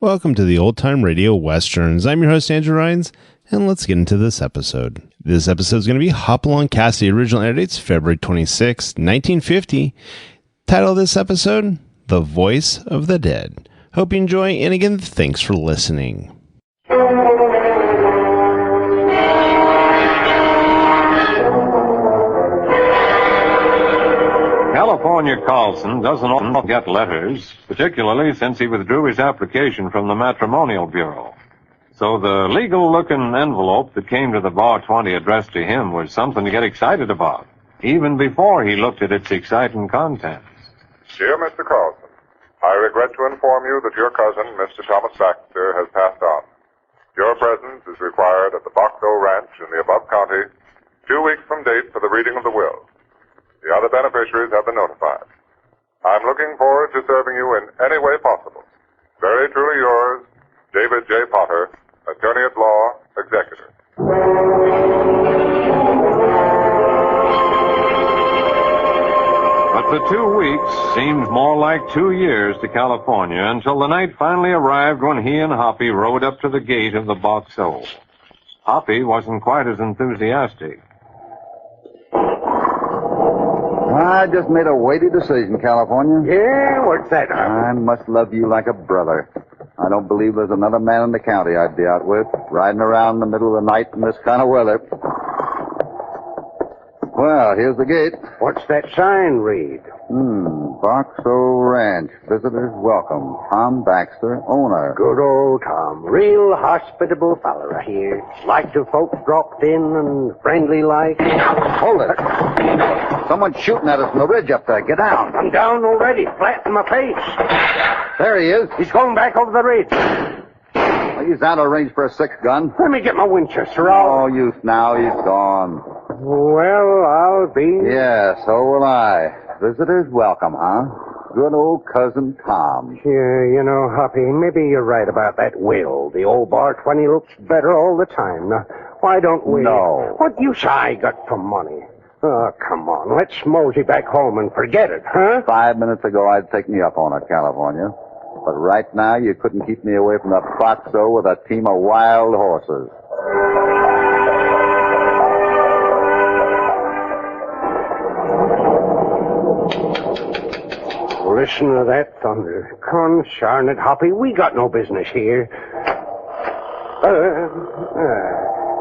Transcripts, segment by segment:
Welcome to the Old Time Radio Westerns. I'm your host, Andrew Rhynes, and let's get into this episode. This episode is going to be Hopalong Cassidy. Original air date's February 26, 1950. Title of this episode, The Voice of the Dead. Hope you enjoy, and again, thanks for listening. California Carlson doesn't often get letters, particularly since he withdrew his application from the Matrimonial Bureau. So the legal-looking envelope that came to the Bar 20 addressed to him was something to get excited about, even before he looked at its exciting contents. Dear Mr. Carlson, I regret to inform you that your cousin, Mr. Thomas Baxter, has passed on. Your presence is required at the Boxo Ranch in the above county 2 weeks from date for the reading of the will. The other beneficiaries have been notified. I'm looking forward to serving you in any way possible. Very truly yours, David J. Potter, Attorney at Law, Executor. But the 2 weeks seemed more like 2 years to California until the night finally arrived when he and Hoppy rode up to the gate of the Boxo. Hoppy wasn't quite as enthusiastic. I just made a weighty decision, California. Yeah, what's that? I must love you like a brother. I don't believe there's another man in the county I'd be out with, riding around in the middle of the night in this kind of weather. Well, here's the gate. What's that sign read? Boxo Ranch. Visitors welcome. Tom Baxter, owner. Good old Tom. Real hospitable feller here. Like the folks dropped in and friendly like. Hold it. Someone's shooting at us from the ridge up there. Get down. I'm down already, flat in my face. There he is. He's going back over the ridge. Well, he's out of range for a 6-gun. Let me get my Winchester No out. use now. He's gone. Well, I'll be... Yeah, so will I. Visitors welcome, huh? Good old cousin Tom. Yeah, you know, Hoppy, maybe you're right about that will. The old Bar 20 looks better all the time. Now, why don't we... No. What use I got for money? Oh, come on. Let's mosey back home and forget it, huh? 5 minutes ago, I'd take me up on it, California. But right now, you couldn't keep me away from the Boxo with a team of wild horses. Listen to that thunder. Consarn it, Hoppy. We got no business here.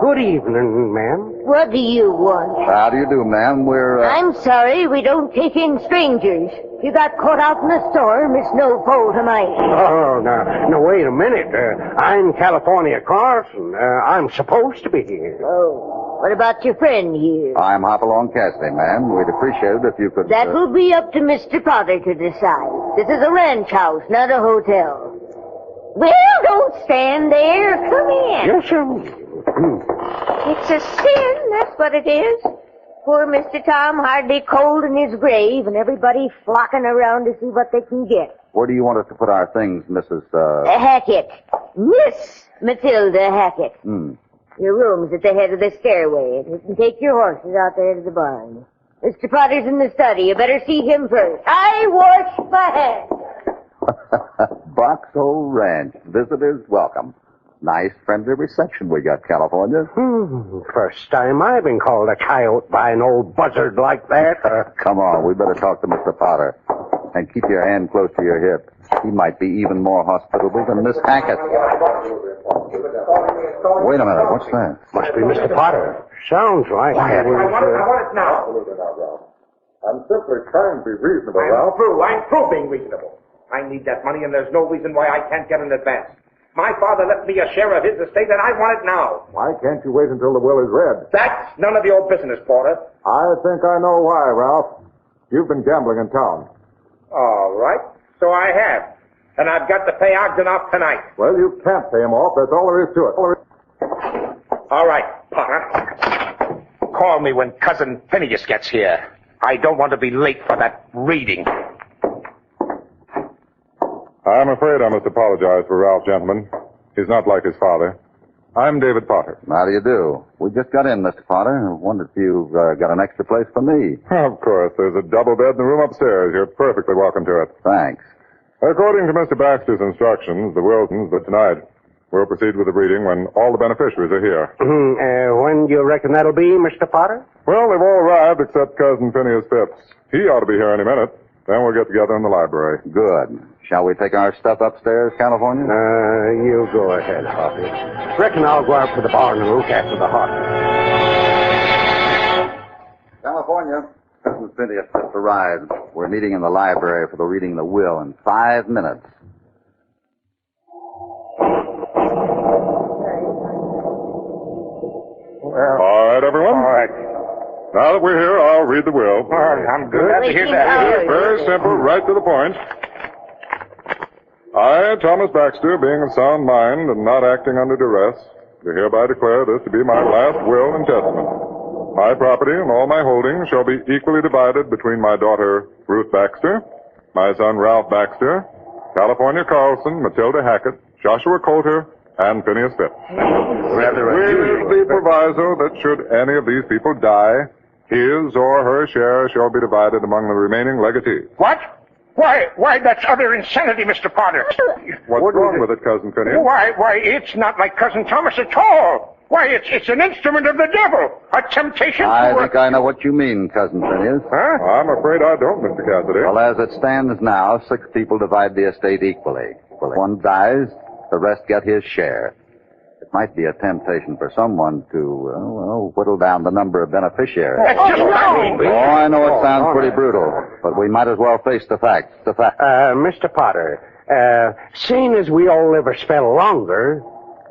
Good evening, ma'am. What do you want? How do you do, ma'am? We're, I'm sorry, we don't take in strangers. You got caught out in the storm. It's no fault of mine. Oh, now, wait a minute. I'm California Carlson. I'm supposed to be here. Oh, what about your friend here? I'm Hopalong Cassidy, ma'am. We'd appreciate it if you could... That will be up to Mr. Potter to decide. This is a ranch house, not a hotel. Well, don't stand there. Come in. Yes, sir. It's a sin, that's what it is. Poor Mr. Tom hardly cold in his grave, and everybody flocking around to see what they can get. Where do you want us to put our things, Mrs. Hackett. Miss Matilda Hackett. Your room's at the head of the stairway. You can take your horses out there to the barn. Mr. Potter's in the study. You better see him first. I wash my hands. Boxo Ranch. Visitors welcome. Nice, friendly reception we got, California. First time I've been called a coyote by an old buzzard like that. Come on, we better talk to Mr. Potter. And keep your hand close to your hip. He might be even more hospitable than Miss Hackett. Wait a minute, what's that? Must be Mr. Potter. Sounds like... I want it now. I'm simply trying to be reasonable, Ralph. I'm through being reasonable. I need that money, and there's no reason why I can't get an advance. My father left me a share of his estate, and I want it now. Why can't you wait until the will is read? That's none of your business, Porter. I think I know why, Ralph. You've been gambling in town. All right, so I have. And I've got to pay Ogden off tonight. Well, you can't pay him off. That's all there is to it. All right, Potter. Call me when Cousin Phineas gets here. I don't want to be late for that reading. I'm afraid I must apologize for Ralph, gentlemen. He's not like his father. I'm David Potter. How do you do? We just got in, Mr. Potter. I wondered if you've got an extra place for me. Of course. There's a double bed in the room upstairs. You're perfectly welcome to it. Thanks. According to Mr. Baxter's instructions, the will tonight. We'll proceed with the reading when all the beneficiaries are here. When do you reckon that'll be, Mr. Potter? Well, they've all arrived except Cousin Phineas Phipps. He ought to be here any minute. Then we'll get together in the library. Good. Shall we take our stuff upstairs, California? You go ahead, Hoppy. Reckon I'll go out to the barn and look after the horses. California. Cousin Phineas just arrived. We're meeting in the library for the reading of the will in 5 minutes. All right, everyone. All right. Now that we're here, I'll read the will. I'm glad to hear that. Very simple, right to the point. I, Thomas Baxter, being of sound mind and not acting under duress, do hereby declare this to be my last will and testament. My property and all my holdings shall be equally divided between my daughter, Ruth Baxter, my son, Ralph Baxter, California Carlson, Matilda Hackett, Joshua Coulter, and Phineas Phipps. With the proviso that should any of these people die, his or her share shall be divided among the remaining legatees. What? Why, that's utter insanity, Mr. Potter. What's wrong with it, Cousin Phineas? Why, it's not like Cousin Thomas at all. Why, it's an instrument of the devil. A temptation I think I know what you mean, Cousin Phineas. Huh? I'm afraid I don't, Mr. Cassidy. Well, as it stands now, 6 people divide the estate equally. If one dies, the rest get his share. It might be a temptation for someone to, whittle down the number of beneficiaries. That's just what I mean. Oh, I know it sounds pretty brutal, but we might as well face the facts. The facts. Mr. Potter, seeing as we all live a spell longer,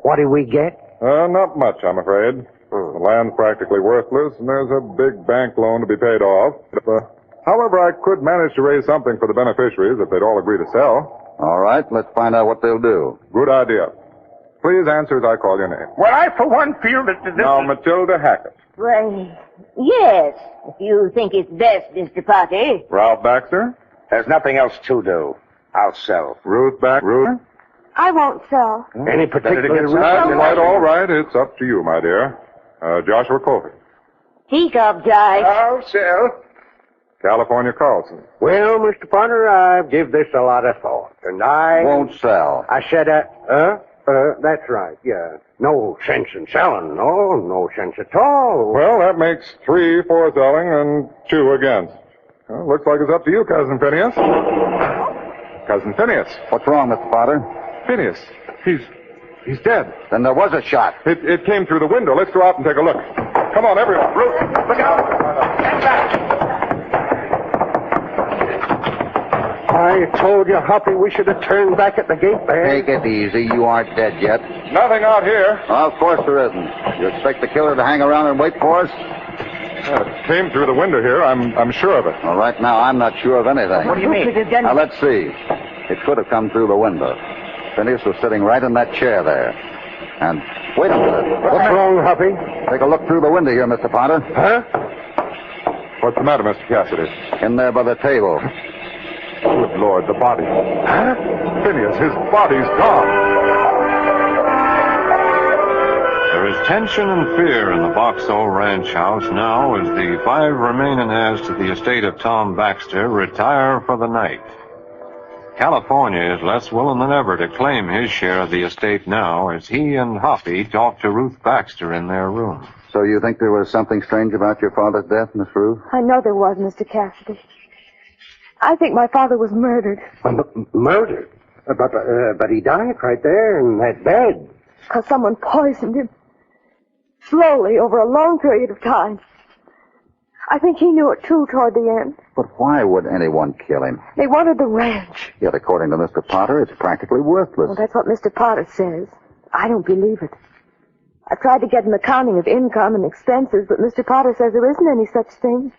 what do we get? Not much, I'm afraid. The land's practically worthless, and there's a big bank loan to be paid off. However, I could manage to raise something for the beneficiaries if they'd all agree to sell. All right, let's find out what they'll do. Good idea. Please answer as I call your name. Well, I, for one, feel that this Now, Matilda Hackett. Why, yes, if you think it's best, Mr. Potter. Ralph Baxter. There's nothing else to do. I'll sell. Ruth Baxter. I won't sell. Any particular reason? That's quite all right. It's up to you, my dear. Joshua Coulter. Speak up, Judge. I'll sell. California Carlson. Well, Mr. Potter, I've give this a lot of thought, and I... Won't sell. I said, that's right, yeah. No sense in selling, no sense at all. Well, that makes 3 for selling and 2 against. Well, looks like it's up to you, Cousin Phineas. Cousin Phineas. What's wrong, Mr. Potter? Phineas. He's dead. Then there was a shot. It came through the window. Let's go out and take a look. Come on, everyone. Ruth, Look out. Stand back. I told you, Hoppy, we should have turned back at the gate there. Take it easy. You aren't dead yet. nothing out here. Of course there isn't. You expect the killer to hang around and wait for us? It came through the window here. I'm sure of it. Well, right now, I'm not sure of anything. What do you mean? Now, let's see. It could have come through the window. Phineas was sitting right in that chair there. And, wait a minute. What's wrong, Hoppy? Take a look through the window here, Mr. Potter. Huh? What's the matter, Mr. Cassidy? In there by the table. Good Lord, the body. Huh? Phineas, his body's gone. There is tension and fear in the Boxall Ranch house now as the 5 remaining heirs to the estate of Tom Baxter retire for the night. California is less willing than ever to claim his share of the estate now as he and Hoppy talk to Ruth Baxter in their room. So you think there was something strange about your father's death, Miss Ruth? I know there was, Mr. Cassidy. I think my father was murdered. Murdered? But he died right there in that bed. Because someone poisoned him. Slowly, over a long period of time. I think he knew it, too, toward the end. But why would anyone kill him? They wanted the ranch. Yet, according to Mr. Potter, it's practically worthless. Well, that's what Mr. Potter says. I don't believe it. I've tried to get an accounting of income and expenses, but Mr. Potter says there isn't any such thing.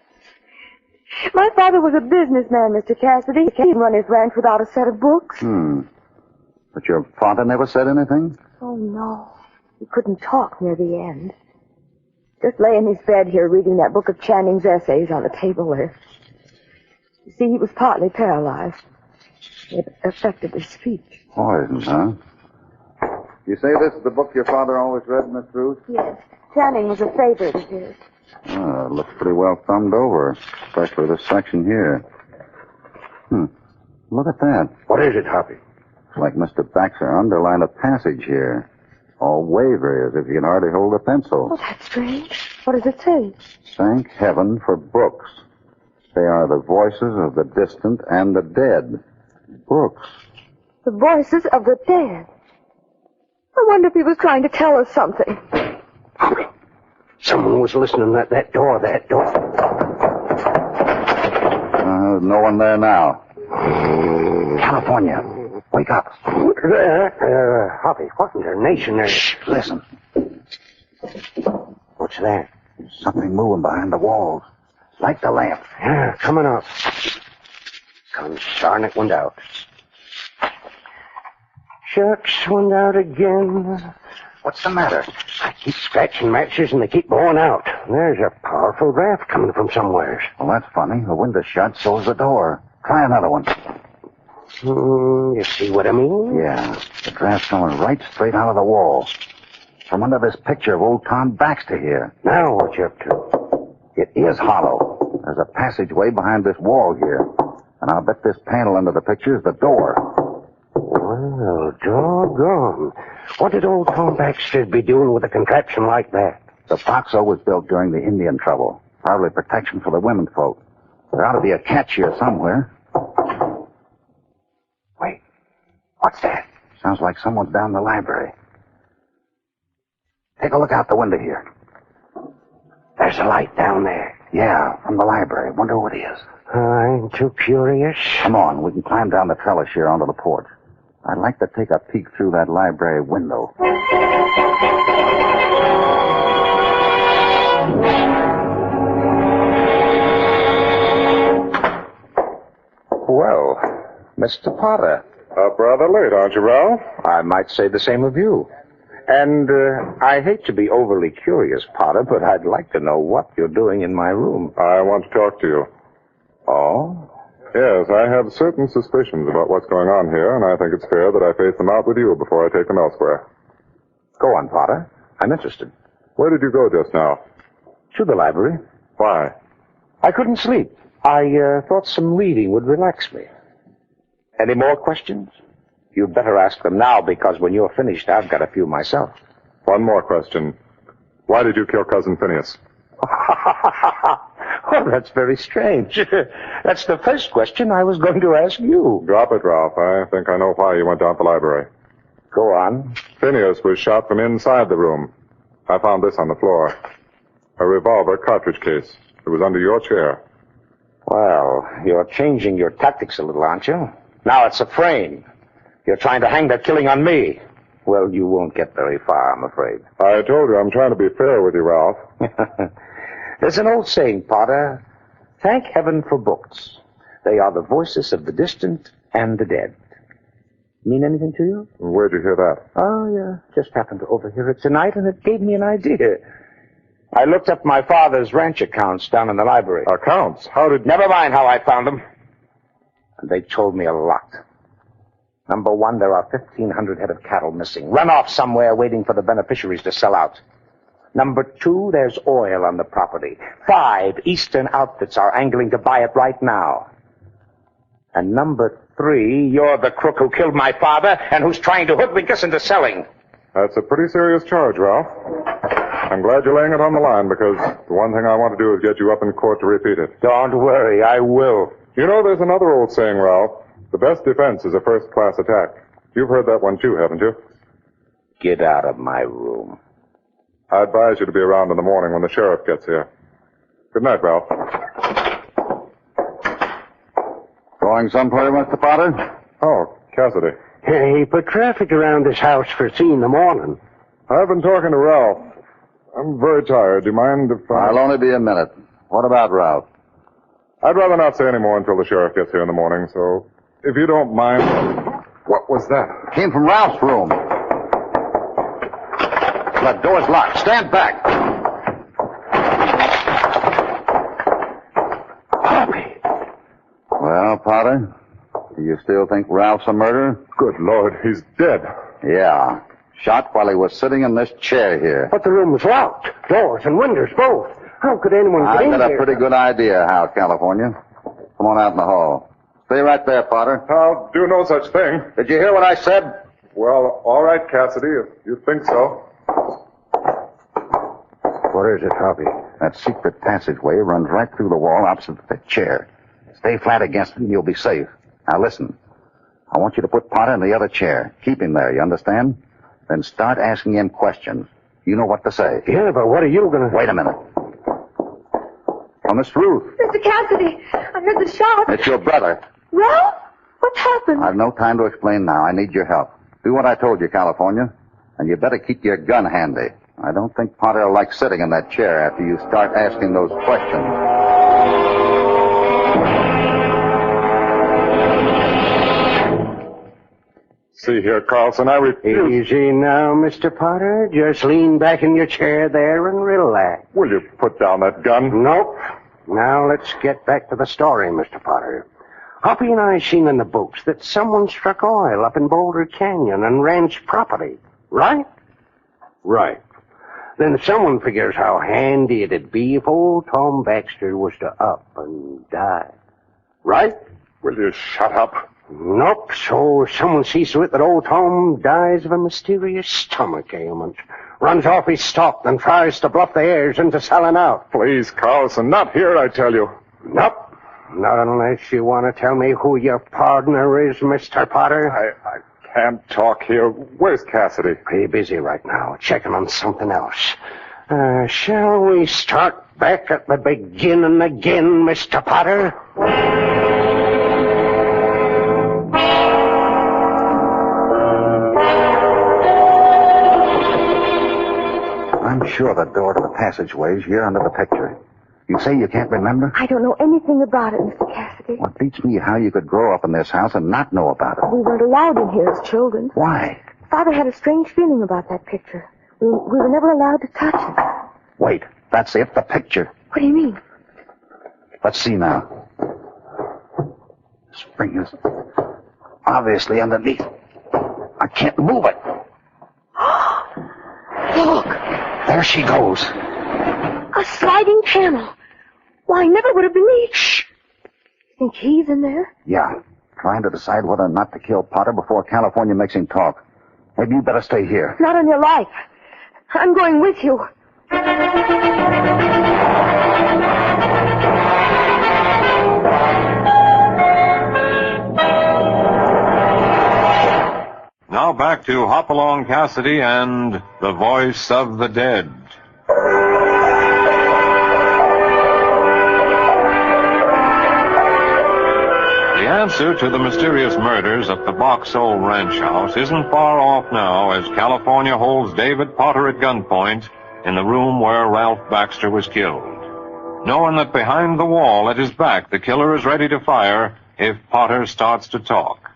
My father was a businessman, Mr. Cassidy. He can't run his ranch without a set of books. But your father never said anything? Oh, no. He couldn't talk near the end. Just lay in his bed here reading that book of Channing's essays on the table there. You see, he was partly paralyzed. It affected his speech. Poison, huh? You say this is the book your father always read, Miss Ruth? Yes. Channing was a favorite of his. Oh, it looks pretty well thumbed over, especially this section here. Look at that. What is it, Hoppy? It's like Mr. Baxter underlined a passage here. All wavery, as if he can hardly hold a pencil. Oh, that's strange. What does it say? Thank heaven for books. They are the voices of the distant and the dead. Books. The voices of the dead. I wonder if he was trying to tell us something. Hoppy, someone was listening at that door. There's no one there now. California, wake up. Hoppy, what in the nation there? Shh, listen. What's that? Something moving behind the walls. Light the lamp. Yeah, coming up. Darn it, went out. Shucks, went out again. What's the matter? I keep scratching matches and they keep blowing out. There's a powerful draft coming from somewhere. Well, that's funny. The window's shut, so's the door. Try another one. You see what I mean? Yeah, the draft's coming right straight out of the wall. From under this picture of old Tom Baxter here. Now what you up to? It is hollow. There's a passageway behind this wall here. And I'll bet this panel under the picture is the door. Well, doggone. What did old Tom Baxter be doing with a contraption like that? The foxhole was built during the Indian trouble. Probably protection for the women folk. There ought to be a catch here somewhere. Wait, what's that? Sounds like someone's down in the library. Take a look out the window here. There's a light down there. Yeah, from the library. Wonder who it is. I'm too curious. Come on, we can climb down the trellis here onto the porch. I'd like to take a peek through that library window. Well, Mr. Potter. Up rather late, aren't you, Ralph? I might say the same of you. And I hate to be overly curious, Potter, but I'd like to know what you're doing in my room. I want to talk to you. Oh? Yes, I have certain suspicions about what's going on here, and I think it's fair that I face them out with you before I take them elsewhere. Go on, Potter. I'm interested. Where did you go just now? To the library. Why? I couldn't sleep. I thought some reading would relax me. Any more questions? You'd better ask them now, because when you're finished, I've got a few myself. One more question. Why did you kill Cousin Phineas? Oh, that's very strange. That's the first question I was going to ask you. Drop it, Ralph. I think I know why you went down to the library. Go on. Phineas was shot from inside the room. I found this on the floor. A revolver cartridge case. It was under your chair. Well, you're changing your tactics a little, aren't you? Now it's a frame. You're trying to hang that killing on me. Well, you won't get very far, I'm afraid. I told you I'm trying to be fair with you, Ralph. There's an old saying, Potter. Thank heaven for books. They are the voices of the distant and the dead. Mean anything to you? Where'd you hear that? Oh, yeah. Just happened to overhear it tonight, and it gave me an idea. I looked up my father's ranch accounts down in the library. Accounts? How did... Never mind how I found them. And they told me a lot. Number one, there are 1,500 head of cattle missing. Run off somewhere waiting for the beneficiaries to sell out. Number two, there's oil on the property. 5 Eastern outfits are angling to buy it right now. And number 3, you're the crook who killed my father and who's trying to hoodwink us into selling. That's a pretty serious charge, Ralph. I'm glad you're laying it on the line, because the one thing I want to do is get you up in court to repeat it. Don't worry, I will. You know, there's another old saying, Ralph. The best defense is a first-class attack. You've heard that one, too, haven't you? Get out of my room. I advise you to be around in the morning when the sheriff gets here. Good night, Ralph. Going someplace, Mr. Potter? Oh, Cassidy. He put traffic around this house for 3 in the morning. I've been talking to Ralph. I'm very tired. Do you mind if I'll only be a minute. What about Ralph? I'd rather not say any more until the sheriff gets here in the morning, so if you don't mind... What was that? Came from Ralph's room. That door's locked. Stand back. Hoppy. Well, Potter, do you still think Ralph's a murderer? Good Lord, he's dead. Yeah. Shot while he was sitting in this chair here. But the room was locked. Doors and windows both. How could anyone get in I've got here? a pretty good idea how, California. Come on out in the hall. Stay right there, Potter. I'll do no such thing. Did you hear what I said? Well, all right, Cassidy, if you think so. What is it, Hoppy? That secret passageway runs right through the wall opposite the chair. Stay flat against it and you'll be safe. Now listen. I want you to put Potter in the other chair. Keep him there, you understand? Then start asking him questions. You know what to say. Yeah, but what are you going to... Wait a minute. Oh, Miss Ruth. Mr. Cassidy, I heard the shot. It's your brother. Ralph? What's happened? I've no time to explain now. I need your help. Do what I told you, California. And you better keep your gun handy. I don't think Potter will like sitting in that chair after you start asking those questions. See here, Carlson, I refuse. Easy now, Mr. Potter. Just lean back in your chair there and relax. Will you put down that gun? Nope. Now let's get back to the story, Mr. Potter. Hoppy and I seen in the books that someone struck oil up in Boulder Canyon and ranch property. Right? Right. Then someone figures how handy it'd be if old Tom Baxter was to up and die. Right? Will you shut up? Nope. So someone sees to it that old Tom dies of a mysterious stomach ailment. Runs off his stock and tries to bluff the heirs into selling out. Please, Carlson, not here, I tell you. Nope. Not unless you want to tell me who your partner is, Mr. Potter. I can't talk here. Where's Cassidy? Pretty busy right now, checking on something else. Shall we start back at the beginning again, Mr. Potter? I'm sure the door to the passageway is here under the picture. You say you can't remember? I don't know anything about it, Mr. Cassidy. What beats me how you could grow up in this house and not know about it. We weren't allowed in here as children. Why? Father had a strange feeling about that picture. We were never allowed to touch it. Wait, that's it, the picture. What do you mean? Let's see now. Spring is obviously underneath. I can't move it. Look. There she goes. A sliding panel. Why, I never would have believed. Shh. Think he's in there? Yeah. Trying to decide whether or not to kill Potter before California makes him talk. Maybe you better stay here. Not on your life. I'm going with you. Now back to Hopalong Cassidy and The Voice of the Dead. The answer to the mysterious murders at the Box Hole Ranch House isn't far off now as California holds David Potter at gunpoint in the room where Ralph Baxter was killed, knowing that behind the wall at his back the killer is ready to fire if Potter starts to talk.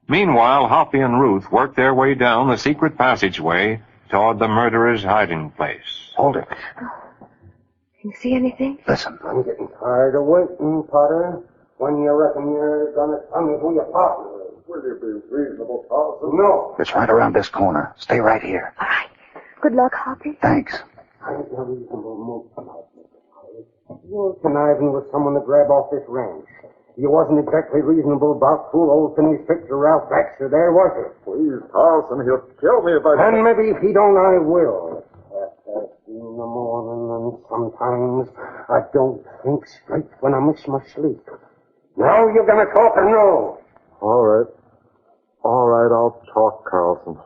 Meanwhile, Hoppy and Ruth work their way down the secret passageway toward the murderer's hiding place. Hold it. Can you see anything? Listen. I'm getting tired of waiting, Potter. When you reckon you're going to tell me who your partner is? Will you be reasonable, Carlson? No. It's right around this corner. Stay right here. All right. Good luck, Hoppy. Thanks. I ain't no reasonable move tonight, Mr. Potter. You're conniving with someone to grab off this ranch. You wasn't exactly reasonable about fool old Finney's picture Ralph Baxter there, was you? Please, Carlson, he'll kill me if I... And maybe if he don't, I will. In the morning, and sometimes I don't think straight when I miss my sleep. Now you're going to talk or no? All right. All right, I'll talk, Carlson.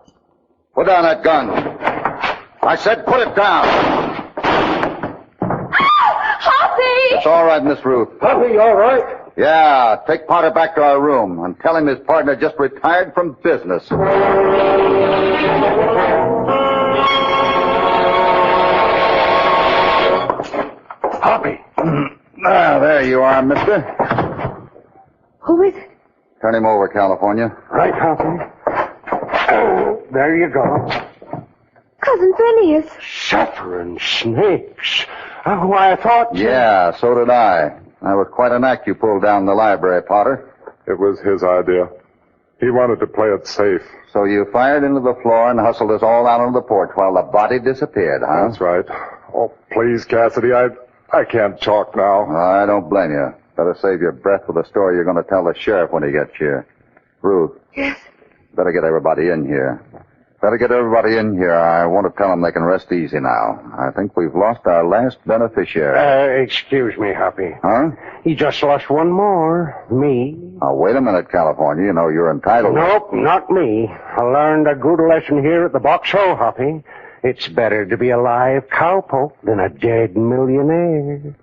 Put down that gun. I said put it down. Hoppy! It's all right, Miss Ruth. Hoppy, all right? Yeah, take Potter back to our room and tell him his partner just retired from business. Hoppy. There you are, mister. Who is it? Turn him over, California. Right, Hoppy. There you go. Cousin Phineas. Suffering snakes. Why, I thought... Yeah, so did I. That was quite an act you pulled down in the library, Potter. It was his idea. He wanted to play it safe. So you fired into the floor and hustled us all out onto the porch while the body disappeared, huh? That's right. Oh, please, Cassidy, I can't talk now. I don't blame you. Better save your breath for the story you're going to tell the sheriff when he gets here. Ruth. Yes? Better get everybody in here. I want to tell them they can rest easy now. I think we've lost our last beneficiary. Excuse me, Hoppy. Huh? You just lost one more. Me. Now, wait a minute, California. You know you're entitled. Nope, not me. I learned a good lesson here at the Box Hole, Hoppy. It's better to be a live cowpoke than a dead millionaire.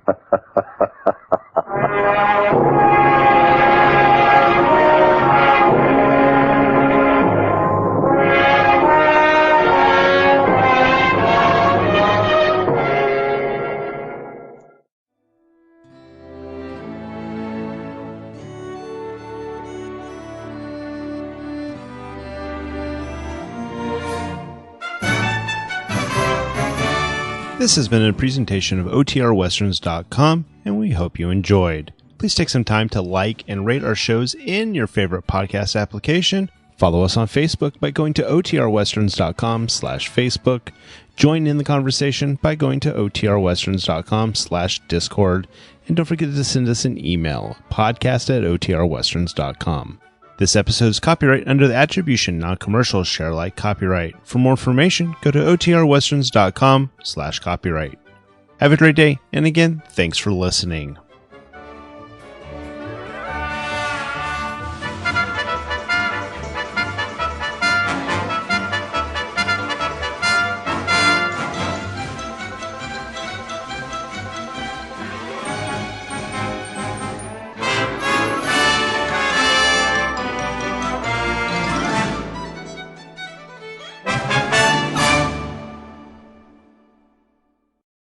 This has been a presentation of OTRWesterns.com, and we hope you enjoyed. Please take some time to like and rate our shows in your favorite podcast application. Follow us on Facebook by going to OTRWesterns.com/Facebook. Join in the conversation by going to OTRWesterns.com/Discord. And don't forget to send us an email, podcast@OTRWesterns.com. This episode is copyright under the Attribution Non-Commercial Share Alike copyright. For more information, go to OTRWesterns.com/copyright. Have a great day, and again, thanks for listening.